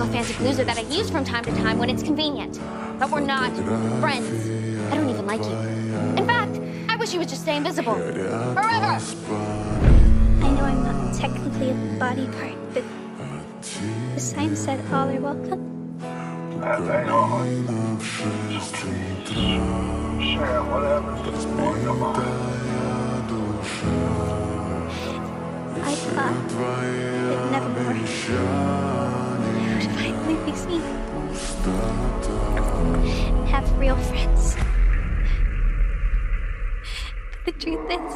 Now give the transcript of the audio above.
a fancy loser that I use from time to time when it's convenient. But we're not friends. I don't even like you. In fact, I wish you would just stay invisible. Forever! I know I'm not technically a body part, but the sign said all are welcome. And they are. So please, share whatever's on your mind. I thought that nevermore I would finally be seen. Have real friends. But the truth is,